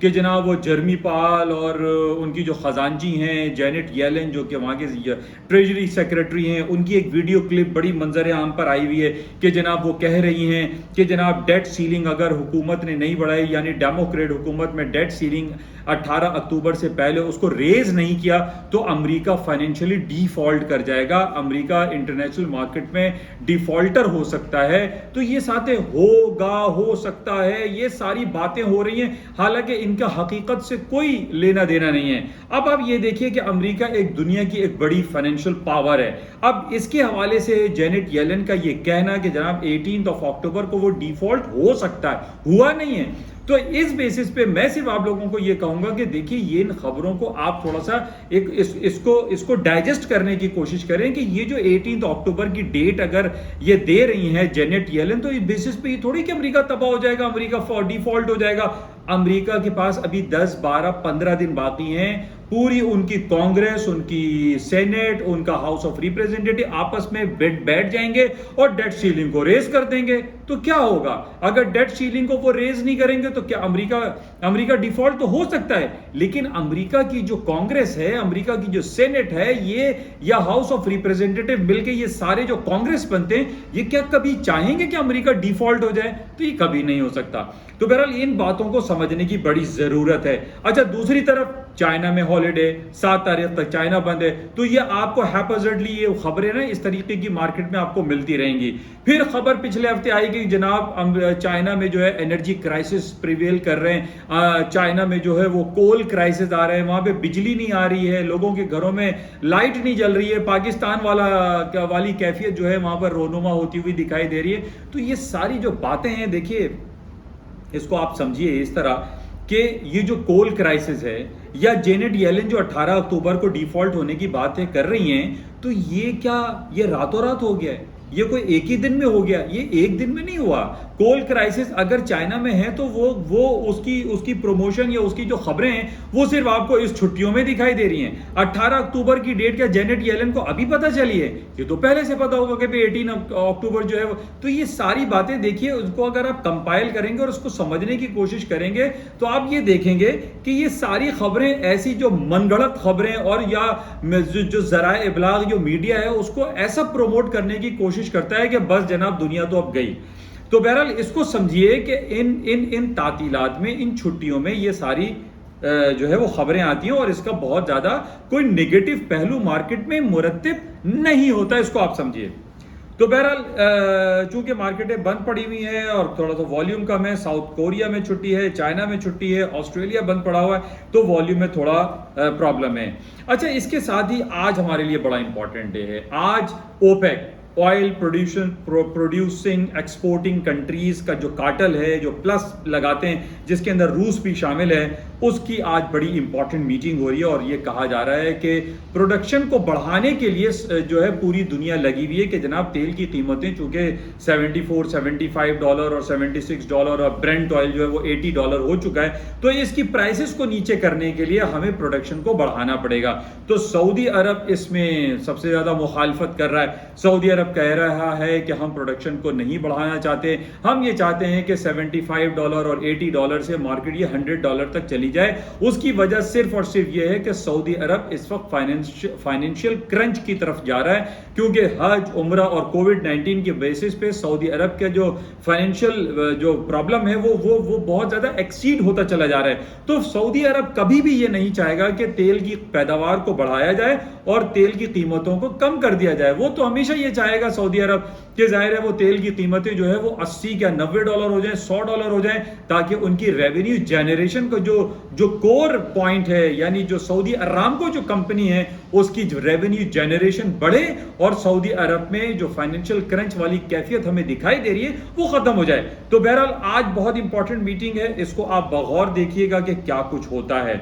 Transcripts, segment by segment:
کہ جناب وہ جرمی پال اور ان کی جو خزانچی ہیں جینٹ ییلن جو کہ وہاں کے ٹریجری سیکرٹری ہیں، ان کی ایک ویڈیو کلپ بڑی منظر عام پر آئی ہوئی ہے کہ جناب وہ کہہ رہی ہیں کہ جناب ڈیٹ سیلنگ اگر حکومت نے نہیں بڑھائی، یعنی ڈیموکریٹ حکومت میں ڈیٹ سیلنگ 18 اکتوبر سے پہلے اس کو ریز نہیں کیا تو امریکہ فائنینشلی ڈیفالٹ کر جائے گا، امریکہ انٹرنیشنل مارکیٹ میں ڈیفالٹر ہو سکتا ہے۔ تو یہ ساتھ ہو سکتا ہے، یہ ساری باتیں ہو رہی ہیں، حالانکہ ان کا حقیقت سے کوئی لینا دینا نہیں ہے۔ اب آپ یہ دیکھیے کہ امریکہ ایک دنیا کی ایک بڑی فائنینشل پاور ہے، اب اس کے حوالے سے جینٹ ییلن کا یہ کہنا کہ جناب 18 اکتوبر کو وہ ڈیفالٹ ہو سکتا ہے، ہوا نہیں ہے۔ تو اس بیسس پہ میں صرف آپ لوگوں کو یہ کہوں گا کہ دیکھیے یہ ان خبروں کو آپ تھوڑا سا اس کو ڈائجسٹ کرنے کی کوشش کریں کہ یہ جو 18 اکتوبر کی ڈیٹ اگر یہ دے رہی ہیں جینٹ ییلن، تو اس بیسس پہ یہ تھوڑی کہ امریکہ تباہ ہو جائے گا، امریکہ ڈیفالٹ ہو جائے گا۔ امریکہ کے پاس ابھی 10 12 15 دن باقی ہیں، پوری ان کی کانگریس، ان کی سینٹ، ان کا ہاؤس آف ریپریزنٹیٹو آپس میں بیٹھ جائیں گے اور ڈیٹ سیلنگ کو ریز کر دیں گے۔ تو کیا ہوگا اگر ڈیٹ سیلنگ کو وہ ریز نہیں کریں گے تو کیا امریکہ ڈیفالٹ تو ہو سکتا ہے، لیکن امریکہ کی جو کانگریس ہے، امریکہ کی جو سینٹ ہے، یہ یا ہاؤس آف ریپریزنٹیٹو مل کے یہ سارے جو کانگریس بنتے ہیں، یہ کیا کبھی چاہیں گے کہ امریکہ ڈیفالٹ ہو جائے؟ تو یہ کبھی نہیں ہو سکتا۔ تو بہرحال ان باتوں کو سمجھنے کی بڑی ضرورت ہے۔ اچھا، دوسری طرف چائنا میں ہالیڈے، 7 تاریخ تک چائنا بند ہے، تو یہ آپ کو ہیپزڈلی یہ خبریں نا اس طریقے کی مارکیٹ میں آپ کو ملتی رہیں گی۔ پھر خبر پچھلے ہفتے آئی کہ جناب چائنا میں جو ہے انرجی کرائسس پریویل کر رہے ہیں، چائنا میں جو ہے وہ کول کرائسس آ رہے ہیں، وہاں پہ بجلی نہیں آ رہی ہے، لوگوں کے گھروں میں لائٹ نہیں جل رہی ہے، پاکستان والی کیفیت جو ہے وہاں پر رونما ہوتی ہوئی دکھائی دے رہی ہے۔ تو یہ ساری جو باتیں ہیں، دیکھیے اس کو آپ سمجھیے اس طرح کہ یہ جو کول کرائسس ہے یا جینٹ ییلن جو 18 اکتوبر کو ڈیفالٹ ہونے کی باتیں کر رہی ہیں، تو یہ کیا یہ راتوں رات ہو گیا ہے؟ یہ کوئی ایک ہی دن میں ہو گیا؟ یہ ایک دن میں نہیں ہوا۔ کول کرائسس اگر چائنا میں ہے تو وہ اس کی پروموشن یا اس کی جو خبریں ہیں وہ صرف آپ کو اس چھٹیوں میں دکھائی دے رہی ہیں۔ 18 اکتوبر کی ڈیٹ کیا جینٹ ییلن کو ابھی پتہ چلی ہے؟ یہ تو پہلے سے پتہ ہوگا کہ 18 اکتوبر جو ہے تو یہ ساری باتیں دیکھیے، اس کو اگر آپ کمپائل کریں گے اور اس کو سمجھنے کی کوشش کریں گے تو آپ یہ دیکھیں گے کہ یہ ساری خبریں ایسی جو من گھڑت خبریں اور یا جو ذرائع ابلاغ جو میڈیا ہے اس کو ایسا پروموٹ کرنے کی کوشش کرتا ہے کہ بس جناب دنیا تو اب گئی۔ تو بہرحال اس کو سمجھیے کہ ان تعطیلات میں، ان چھٹیوں میں یہ ساری جو ہے وہ خبریں آتی ہیں اور اس کا بہت زیادہ کوئی نیگیٹو پہلو مارکیٹ میں مرتب نہیں ہوتا، اس کو آپ سمجھیے۔ تو بہرحال چونکہ مارکیٹیں بند پڑی ہوئی ہیں اور تھوڑا سا والیوم کم ہے، ساؤتھ کوریا میں چھٹی ہے، چائنا میں چھٹی ہے، آسٹریلیا بند پڑا ہوا ہے، تو والیوم میں تھوڑا پرابلم ہے۔ اچھا، اس کے ساتھ ہی آج ہمارے لیے بڑا امپورٹنٹ ڈے ہے۔ آج OPEC oil producing exporting countries کا جو کارٹل ہے، جو پلس لگاتے ہیں جس کے اندر روس بھی شامل ہے، اس کی آج بڑی امپورٹنٹ میٹنگ ہو رہی ہے اور یہ کہا جا رہا ہے کہ پروڈکشن کو بڑھانے کے لیے جو ہے پوری دنیا لگی ہوئی ہے کہ جناب تیل کی قیمتیں چونکہ $74-75 اور $76 اور برینٹ آئل جو ہے وہ $80 ہو چکا ہے، تو اس کی پرائسز کو نیچے کرنے کے لیے ہمیں پروڈکشن کو بڑھانا پڑے گا۔ تو سعودی عرب اس میں سب سے زیادہ مخالفت کر رہا ہے۔ سعودی عرب کہہ رہا ہے کہ ہم پروڈکشن کو نہیں بڑھانا چاہتے، ہم یہ چاہتے ہیں کہ $75 اور $80 سے مارکیٹ یہ $100 تک چلی جائے۔ اس کی وجہ صرف اور صرف یہ ہے کہ سعودی عرب اس وقت فائنینشیل کرنچ کی طرف جا رہا ہے، کیونکہ حج، عمرہ اور کووڈ-19 کے بیسس پہ سعودی عرب کا جو فائنینشیل جو پرابلم ہے وہ بہت زیادہ ایکسیڈ ہوتا چلا جا رہا ہے۔ تو سعودی عرب کبھی بھی یہ نہیں چاہے گا کہ تیل کی پیداوار کو بڑھایا جائے اور تیل کی قیمتوں کو کم کر دیا جائے۔ وہ تو ہمیشہ یہ چاہے گا سعودی عرب کہ ظاہر ہے وہ تیل کی قیمتیں جو ہے وہ $80 یا $90 ہو جائیں، $100 ہو جائیں، تاکہ ان کی ریونیو جنریشن کو جو کور پوائنٹ ہے، یعنی جو سعودی ارامکو جو کمپنی ہے اس کی ریونیو جنریشن بڑھے اور سعودی عرب میں جو فائنینشیل کرنچ والی کیفیت ہمیں دکھائی دے رہی ہے وہ ختم ہو جائے۔ تو بہرحال آج بہت امپورٹنٹ میٹنگ ہے، اس کو آپ بغور دیکھیے گا کہ کیا کچھ ہوتا ہے۔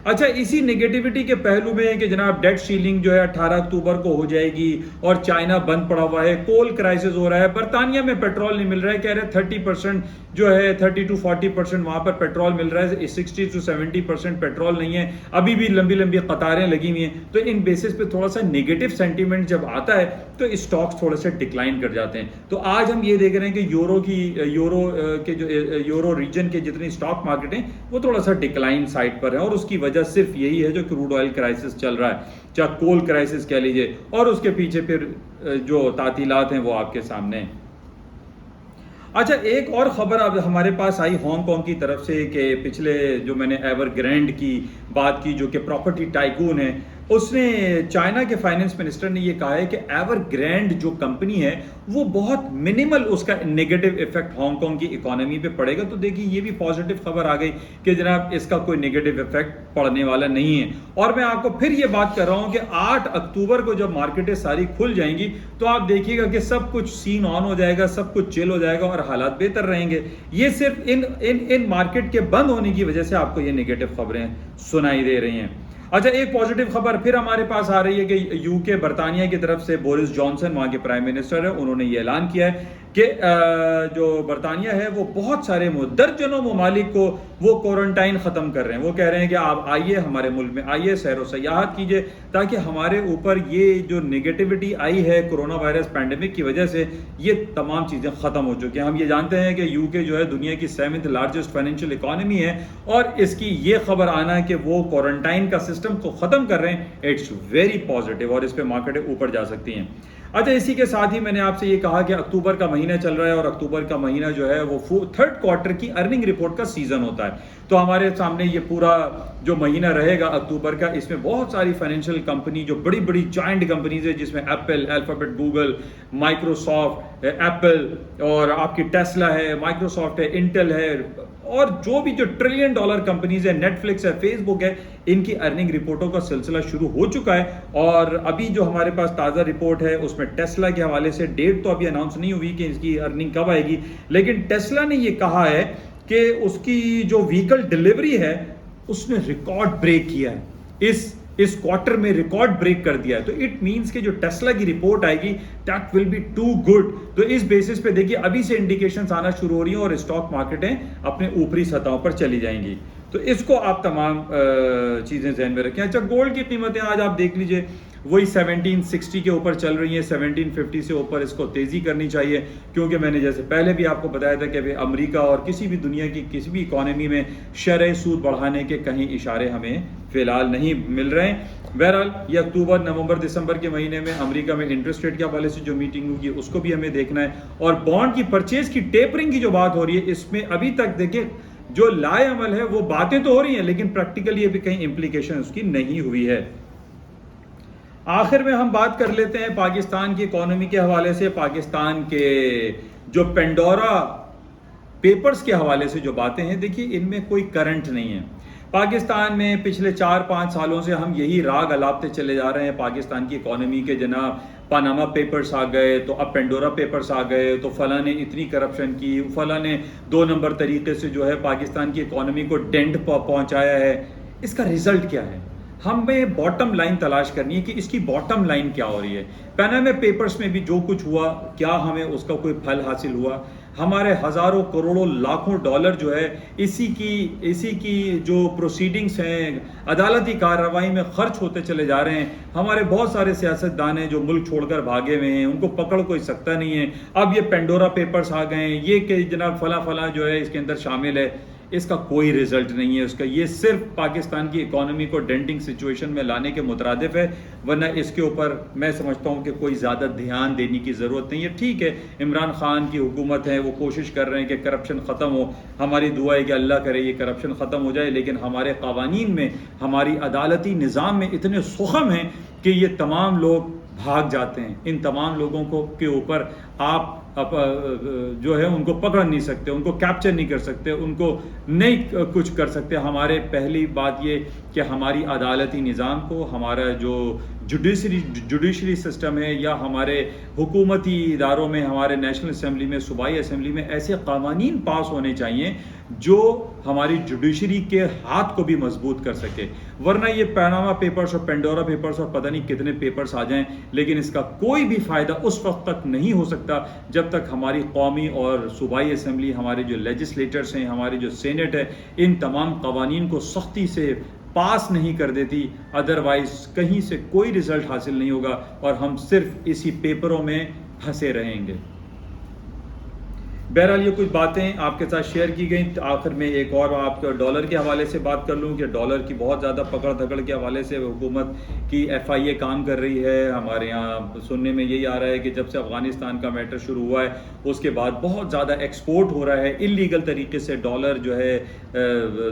اچھا، اسی نیگیٹیوٹی کے پہلو میں ہے کہ جناب ڈیٹ سیلنگ جو ہے 18 اکتوبر کو ہو جائے گی اور چائنا بند پڑا ہوا ہے، کول کرائسس ہو رہا ہے، برطانیہ میں پیٹرول نہیں مل رہا ہے، کہہ رہے 30% جو ہے 30-40% وہاں پر پیٹرول مل رہا ہے, 60-70% پیٹرول نہیں ہے, ابھی بھی لمبی لمبی قطاریں لگی ہوئی ہیں. تو ان بیسس پہ تھوڑا سا نیگیٹو سینٹیمنٹ جب آتا ہے تو اسٹاکس تھوڑے سے ڈکلائن کر جاتے ہیں. تو آج ہم یہ دیکھ رہے ہیں کہ یورو ریجن کے جتنی اسٹاک مارکیٹ ہیں وہ تھوڑا سا ڈکلائن سائڈ پر ہے, اور اس کی وجہ صرف یہی ہے جو کروڈ آئل کرائسس چل رہا ہے, چاہے کول کرائسس کہہ لیجیے, اور اس کے پیچھے پھر جو تعطیلات ہیں وہ آپ کے سامنے ہیں. اچھا, ایک اور خبر اب ہمارے پاس آئی ہانگ کانگ کی طرف سے کہ پچھلے جو میں نے ایور گرینڈ کی بات کی جو کہ پراپرٹی ٹائکون ہے, اس نے چائنا کے فائنانس منسٹر نے یہ کہا ہے کہ ایور گرینڈ جو کمپنی ہے وہ بہت منیمل اس کا نیگیٹو ایفیکٹ ہانگ کانگ کی اکانومی پہ پڑے گا. تو دیکھیے یہ بھی پازیٹیو خبر آ گئی کہ جناب اس کا کوئی نیگیٹو ایفیکٹ پڑنے والا نہیں ہے. اور میں آپ کو پھر یہ بات کر رہا ہوں کہ 8 اکتوبر کو جب مارکیٹیں ساری کھل جائیں گی تو آپ دیکھیے گا کہ سب کچھ سین آن ہو جائے گا, سب کچھ چل ہو جائے گا اور حالات بہتر رہیں گے. یہ صرف ان مارکیٹ کے بند ہونے کی وجہ سے آپ کو یہ نیگیٹو خبریں سنائی دے رہی ہیں. اچھا, ایک پازیٹیو خبر پھر ہمارے پاس آ رہی ہے کہ یو کے برطانیہ کی طرف سے بورس جانسن وہاں کے پرائم منسٹر ہیں, انہوں نے یہ اعلان کیا ہے کہ جو برطانیہ ہے وہ بہت سارے درجنوں ممالک کو وہ کوارنٹائن ختم کر رہے ہیں. وہ کہہ رہے ہیں کہ آپ آئیے ہمارے ملک میں, آئیے سیر و سیاحت کیجئے تاکہ ہمارے اوپر یہ جو نیگیٹیوٹی آئی ہے کرونا وائرس پینڈیمک کی وجہ سے یہ تمام چیزیں ختم ہو چکی ہیں. ہم یہ جانتے ہیں کہ یو کے جو ہے دنیا کی 7th لارجسٹ فائنینشیل اکانومی ہے, اور اس کی یہ خبر آنا ہے کہ وہ کوارنٹائن کا سسٹم کو ختم کر رہے ہیں, اٹس ویری پازیٹیو, اور اس پہ مارکیٹیں اوپر جا سکتی ہیں. اچھا, اسی کے ساتھ ہی میں نے آپ سے یہ کہا کہ اکتوبر کا مہینہ چل رہا ہے اور اکتوبر کا مہینہ جو ہے وہ 3rd کوارٹر کی ارننگ رپورٹ کا سیزن ہوتا ہے. تو ہمارے سامنے یہ پورا جو مہینہ رہے گا اکتوبر کا, اس میں بہت ساری فائنینشیل کمپنی جو بڑی بڑی جائنٹ کمپنیز ہیں جس میں apple, alphabet, Google, Microsoft, apple اور آپ کی ٹیسلا ہے, مائکروسافٹ ہے, انٹل ہے, اور جو بھی جو $1 ٹریلین کمپنیز ہے, نیٹ فلکس ہے, فیس بک ہے, ان کی ارننگ رپورٹوں کا سلسلہ شروع ہو چکا ہے. اور ابھی جو ہمارے پاس تازہ رپورٹ ہے اس میں ٹیسلا کے حوالے سے ڈیٹ تو ابھی اناؤنس نہیں ہوئی کہ اس کی ارننگ کب آئے گی, لیکن ٹیسلا نے یہ کہا ہے کہ اس کی جو وہیکل ڈیلیوری ہے اس نے ریکارڈ بریک کیا ہے, اس کوارٹر میں ریکارڈ بریک کر دیا ہے. تو اٹ مینس کہ جو ٹیسلا کی رپورٹ آئے گی that will be too good. تو اس بیسس پہ دیکھیے ابھی سے انڈیکیشنز آنا شروع ہو رہی ہیں اور اسٹاک مارکیٹیں اپنے اوپری سطحوں پر چلی جائیں گی. تو اس کو آپ تمام چیزیں ذہن میں رکھیں. اچھا, گولڈ کی قیمتیں آج آپ دیکھ لیجئے وہی 1760 کے اوپر چل رہی ہیں, 1750 سے اوپر اس کو تیزی کرنی چاہیے, کیونکہ میں نے جیسے پہلے بھی آپ کو بتایا تھا کہ امریکہ اور کسی بھی دنیا کی کسی بھی اکانومی میں شرح سود بڑھانے کے کہیں اشارے ہمیں فی الحال نہیں مل رہے ہیں. بہرحال یہ اکتوبر, نومبر, دسمبر کے مہینے میں امریکہ میں انٹرسٹ ریٹ کے حوالے سے جو میٹنگ ہوگی اس کو بھی ہمیں دیکھنا ہے, اور بانڈ کی پرچیز کی ٹیپرنگ کی جو بات ہو رہی ہے اس میں ابھی تک دیکھیں جو لائے عمل ہے وہ باتیں تو ہو رہی ہیں لیکن پریکٹیکلی ابھی کہیں امپلیکیشن اس کی نہیں ہوئی ہے. آخر میں ہم بات کر لیتے ہیں پاکستان کی اکانومی کے حوالے سے, پاکستان کے جو پینڈورا پیپرز کے حوالے سے جو باتیں ہیں, دیکھیے ان میں کوئی کرنٹ نہیں ہے. پاکستان میں پچھلے 4-5 سالوں سے ہم یہی راگ الاپتے چلے جا رہے ہیں پاکستان کی اکانومی کے, جناب پاناما پیپرز آ گئے تو اب پینڈورا پیپرز آ گئے, تو فلاں نے اتنی کرپشن کی, فلاں نے 2 نمبر طریقے سے جو ہے پاکستان کی اکانومی کو ڈینٹ پہنچایا ہے. اس کا ریزلٹ کیا ہے؟ ہمیں باٹم لائن تلاش کرنی ہے کہ اس کی باٹم لائن کیا ہو رہی ہے. پاناما پیپرز میں بھی جو کچھ ہوا, کیا ہمیں اس کا کوئی پھل حاصل ہوا؟ ہمارے ہزاروں کروڑوں لاکھوں ڈالر جو ہے اسی کی جو پروسیڈنگز ہیں عدالتی کارروائی میں خرچ ہوتے چلے جا رہے ہیں. ہمارے بہت سارے سیاستدان ہیں جو ملک چھوڑ کر بھاگے ہوئے ہیں, ان کو پکڑ کوئی سکتا نہیں ہے. اب یہ پینڈورا پیپرز آ گئے ہیں, یہ کہ جناب فلاں جو ہے اس کے اندر شامل ہے, اس کا کوئی رزلٹ نہیں ہے اس کا. یہ صرف پاکستان کی اکانومی کو ڈینٹنگ سچویشن میں لانے کے مترادف ہے, ورنہ اس کے اوپر میں سمجھتا ہوں کہ کوئی زیادہ دھیان دینے کی ضرورت نہیں ہے. ٹھیک ہے, عمران خان کی حکومت ہے, وہ کوشش کر رہے ہیں کہ کرپشن ختم ہو, ہماری دعا ہے کہ اللہ کرے یہ کرپشن ختم ہو جائے, لیکن ہمارے قوانین میں, ہماری عدالتی نظام میں اتنے سخم ہیں کہ یہ تمام لوگ بھاگ جاتے ہیں. ان تمام لوگوں کو کے اوپر آپ جو ہے ان کو پکڑ نہیں سکتے, ان کو کیپچر نہیں کر سکتے, ان کو نہیں کچھ کر سکتے. ہمارے پہلی بات یہ کہ ہماری عدالتی نظام کو، ہمارا جو جوڈیشری سسٹم ہے، یا ہمارے حکومتی اداروں میں، ہمارے نیشنل اسمبلی میں، صوبائی اسمبلی میں ایسے قوانین پاس ہونے چاہیے جو ہماری جوڈیشری کے ہاتھ کو بھی مضبوط کر سکے. ورنہ یہ پیناما پیپرز اور پینڈورا پیپرز اور پتہ نہیں کتنے پیپرز آ جائیں، لیکن اس کا کوئی بھی فائدہ اس وقت تک نہیں ہو سکتا جب تک ہماری قومی اور صوبائی اسمبلی، ہمارے جو لیجسلیٹرز ہیں، ہماری جو سینٹ ہے، ان تمام قوانین کو سختی سے پاس نہیں کر دیتی. ادروائز کہیں سے کوئی رزلٹ حاصل نہیں ہوگا اور ہم صرف اسی پیپروں میں پھنسے رہیں گے. بہرحال یہ کچھ باتیں آپ کے ساتھ شیئر کی گئیں. آخر میں ایک اور آپ کو ڈالر کے حوالے سے بات کر لوں کہ ڈالر کی بہت زیادہ پکڑ دھکڑ کے حوالے سے حکومت کی FIA کام کر رہی ہے. ہمارے یہاں سننے میں یہی آ رہا ہے کہ جب سے افغانستان کا میٹر شروع ہوا ہے اس کے بعد بہت زیادہ ایکسپورٹ ہو رہا ہے. انلیگل طریقے سے ڈالر جو ہے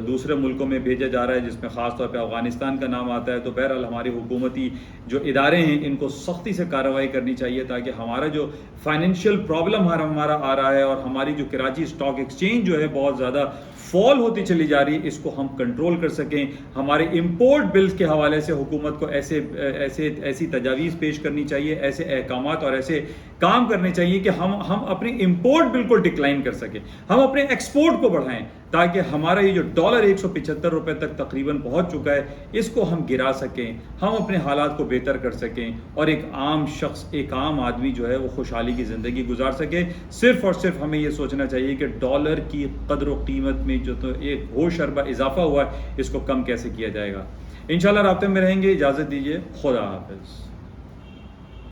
دوسرے ملکوں میں بھیجا جا رہا ہے، جس میں خاص طور پہ افغانستان کا نام آتا ہے. تو بہرحال ہماری حکومتی جو ادارے ہیں ان کو سختی سے کارروائی کرنی چاہیے تاکہ ہمارا جو فائنینشیل پرابلم ہمارا آ رہا ہے اور ہماری جو کراچی اسٹاک ایکسچینج جو ہے بہت زیادہ فال ہوتی چلی جا رہی ہے، اس کو ہم کنٹرول کر سکیں. ہمارے امپورٹ بلز کے حوالے سے حکومت کو ایسی تجاویز پیش کرنی چاہیے، ایسے احکامات اور ایسے کام کرنے چاہیے کہ ہم اپنے امپورٹ بل کو ڈکلائن کر سکیں، ہم اپنے ایکسپورٹ کو بڑھائیں تاکہ ہمارا یہ جو ڈالر 175 روپے تک تقریباً پہنچ چکا ہے اس کو ہم گرا سکیں، ہم اپنے حالات کو بہتر کر سکیں اور ایک عام شخص، ایک عام آدمی جو ہے وہ خوشحالی کی زندگی گزار سکے. صرف اور صرف ہمیں یہ سوچنا چاہیے کہ ڈالر کی قدر و قیمت میں جو تو ایک ہوش اربہ اضافہ ہوا ہے اس کو کم کیسے کیا جائے گا. انشاءاللہ رابطے میں رہیں گے. اجازت دیجیے. خدا حافظ.